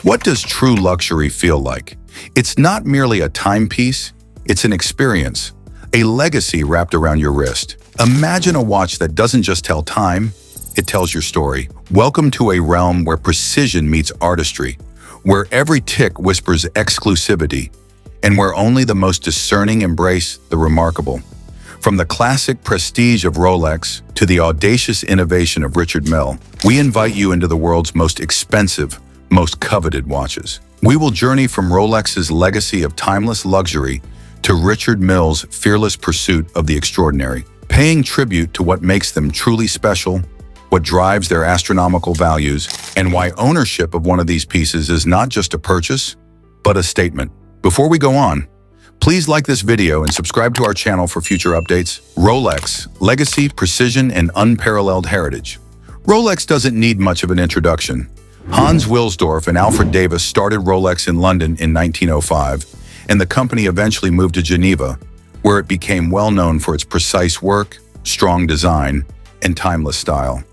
What does true luxury feel like? It's not merely a timepiece, it's an experience, a legacy wrapped around your wrist. Imagine a watch that doesn't just tell time, it tells your story. Welcome to a realm where precision meets artistry, where every tick whispers exclusivity, and where only the most discerning embrace the remarkable. From the classic prestige of Rolex to the audacious innovation of Richard Mille, we invite you into the world's most expensive, most coveted watches. We will journey from Rolex's legacy of timeless luxury to Richard Mille's fearless pursuit of the extraordinary, paying tribute to what makes them truly special, what drives their astronomical values, and why ownership of one of these pieces is not just a purchase, but a statement. Before we go on, please like this video and subscribe to our channel for future updates. Rolex, legacy, precision, and unparalleled heritage. Rolex doesn't need much of an introduction. Hans Wilsdorf and Alfred Davis started Rolex in London in 1905, and the company eventually moved to Geneva, where it became well known for its precise work, strong design, and timeless style.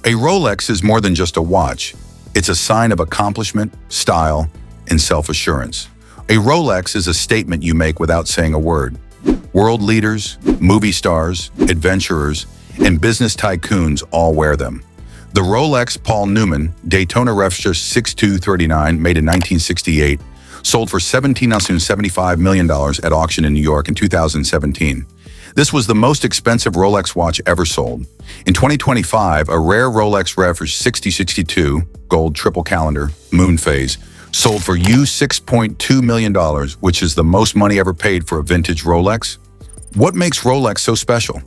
A Rolex is more than just a watch. It's a sign of accomplishment, style, and self-assurance. A Rolex is a statement you make without saying a word. World leaders, movie stars, adventurers, and business tycoons all wear them. The Rolex Paul Newman Daytona Register 6239, made in 1968, sold for $17.75 million at auction in New York in 2017. This was the most expensive Rolex watch ever sold. In 2025, a rare Rolex Register 6062 gold triple calendar moon phase sold for $6.2 million, which is the most money ever paid for a vintage Rolex. What makes Rolex so special?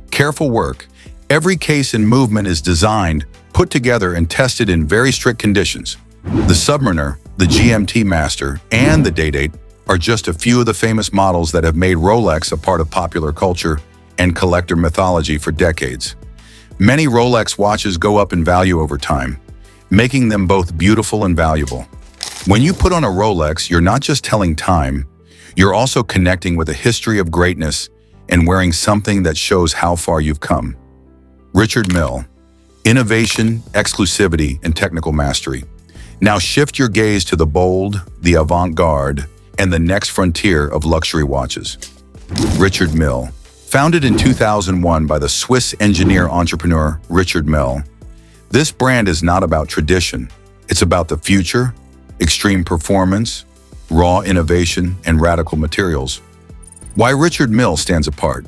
Careful work. Every case and movement is designed, put together, and tested in very strict conditions. The Submariner, the GMT Master, and the Day-Date are just a few of the famous models that have made Rolex a part of popular culture and collector mythology for decades. Many Rolex watches go up in value over time, making them both beautiful and valuable. When you put on a Rolex, you're not just telling time, you're also connecting with a history of greatness and wearing something that shows how far you've come. Richard Mille, innovation, exclusivity, and technical mastery. Now shift your gaze to the bold, the avant-garde, and the next frontier of luxury watches. Richard Mille. Founded in 2001 by the Swiss engineer-entrepreneur Richard Mille, this brand is not about tradition. It's about the future, extreme performance, raw innovation, and radical materials. Why Richard Mille stands apart.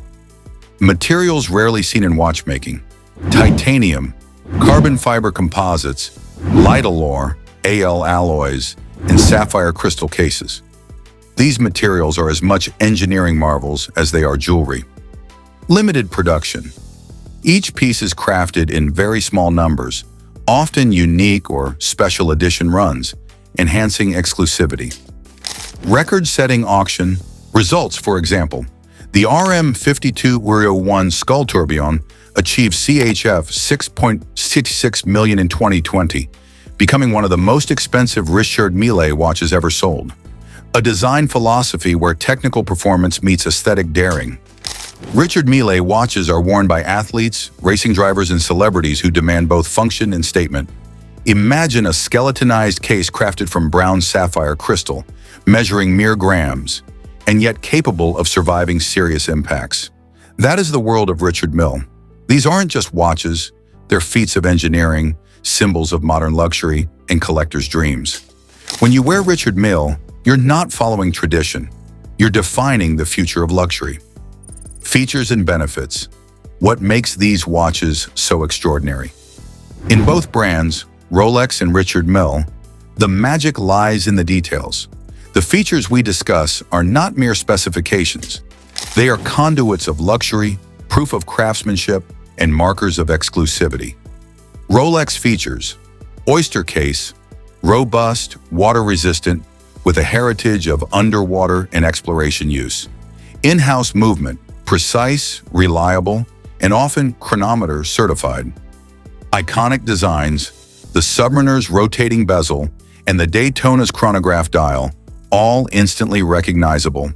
Materials rarely seen in watchmaking. Titanium, carbon fiber composites, light allure, Al alloys, and sapphire crystal cases. These materials are as much engineering marvels as they are jewelry. Limited production. Each piece is crafted in very small numbers, often unique or special edition runs, enhancing exclusivity. Record-setting auction results. For example, the RM5201 Skull Tourbillon achieved CHF 6.66 million in 2020, becoming one of the most expensive Richard Mille watches ever sold. A design philosophy where technical performance meets aesthetic daring. Richard Mille watches are worn by athletes, racing drivers, and celebrities who demand both function and statement. Imagine a skeletonized case crafted from brown sapphire crystal, measuring mere grams, and yet capable of surviving serious impacts. That is the world of Richard Mille. These aren't just watches, they're feats of engineering, symbols of modern luxury, and collectors' dreams. When you wear Richard Mille, you're not following tradition. You're defining the future of luxury. Features and benefits. What makes these watches so extraordinary? In both brands, Rolex and Richard Mille, the magic lies in the details. The features we discuss are not mere specifications. They are conduits of luxury, proof of craftsmanship, and markers of exclusivity. Rolex features: oyster case, robust, water-resistant, with a heritage of underwater and exploration use. In-house movement, precise, reliable, and often chronometer certified. Iconic designs, the Submariner's rotating bezel and the Daytona's chronograph dial, all instantly recognizable.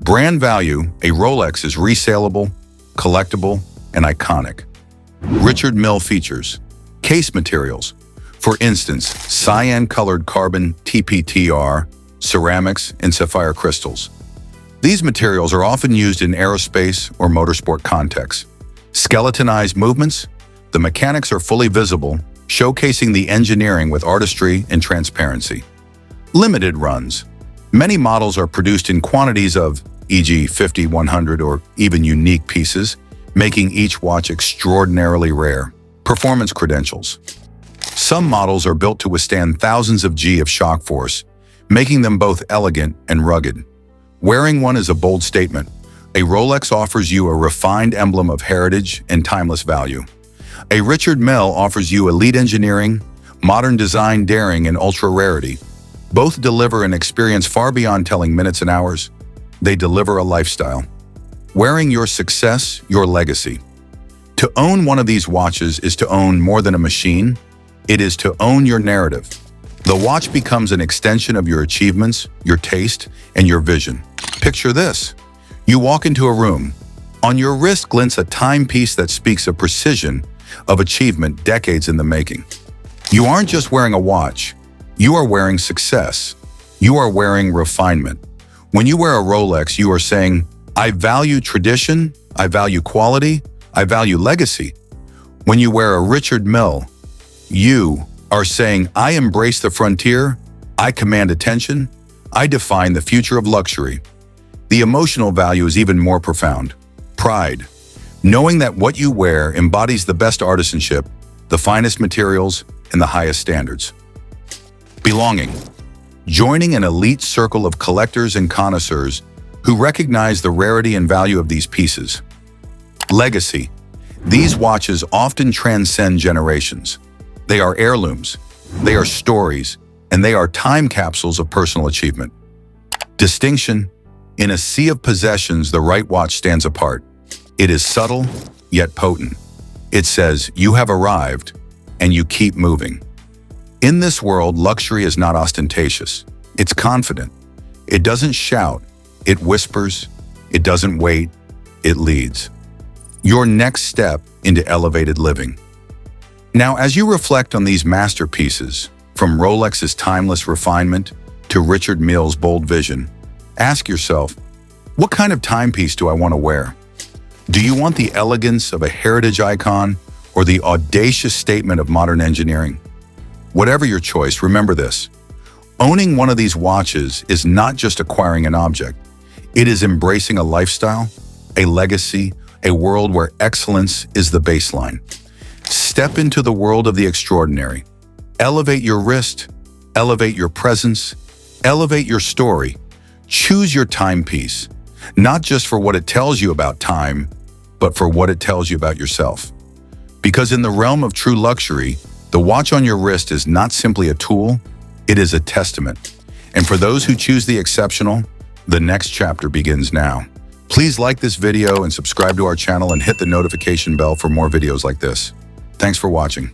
Brand value, a Rolex is resaleable, collectible, and iconic. Richard Mille features: case materials, For instance, cyan-colored carbon TPTR, ceramics, and sapphire crystals. These materials are often used in aerospace or motorsport contexts. Skeletonized movements, the mechanics are fully visible, showcasing the engineering with artistry and transparency. Limited runs. Many models are produced in quantities of, e.g. 50, 100, or even unique pieces, making each watch extraordinarily rare. Performance credentials. Some models are built to withstand thousands of G of shock force, making them both elegant and rugged. Wearing one is a bold statement. A Rolex offers you a refined emblem of heritage and timeless value. A Richard Mille offers you elite engineering, modern design, daring, and ultra-rarity. Both deliver an experience far beyond telling minutes and hours. They deliver a lifestyle. Wearing your success, your legacy. To own one of these watches is to own more than a machine. It is to own your narrative. The watch becomes an extension of your achievements, your taste, and your vision. Picture this. You walk into a room. On your wrist glints a timepiece that speaks of precision, of achievement decades in the making. You aren't just wearing a watch. You are wearing success. You are wearing refinement. When you wear a Rolex, you are saying, I value tradition, I value quality, I value legacy. When you wear a Richard Mille, you are saying, I embrace the frontier, I command attention, I define the future of luxury. The emotional value is even more profound. Pride. Knowing that what you wear embodies the best artisanship, the finest materials, and the highest standards. Belonging. Joining an elite circle of collectors and connoisseurs who recognize the rarity and value of these pieces. Legacy. These watches often transcend generations. They are heirlooms, they are stories, and they are time capsules of personal achievement. Distinction. In a sea of possessions, the right watch stands apart. It is subtle, yet potent. It says, you have arrived, and you keep moving. In this world, luxury is not ostentatious. It's confident. It doesn't shout. It whispers. It doesn't wait. It leads. Your next step into elevated living. Now, as you reflect on these masterpieces, from Rolex's timeless refinement to Richard Mille's bold vision, ask yourself, what kind of timepiece do I want to wear? Do you want the elegance of a heritage icon or the audacious statement of modern engineering? Whatever your choice, remember this. Owning one of these watches is not just acquiring an object. It is embracing a lifestyle, a legacy, a world where excellence is the baseline. Step into the world of the extraordinary. Elevate your wrist, elevate your presence, elevate your story. Choose your timepiece, not just for what it tells you about time, but for what it tells you about yourself. Because in the realm of true luxury, the watch on your wrist is not simply a tool, it is a testament. And for those who choose the exceptional, the next chapter begins now. Please like this video and subscribe to our channel and hit the notification bell for more videos like this. Thanks for watching.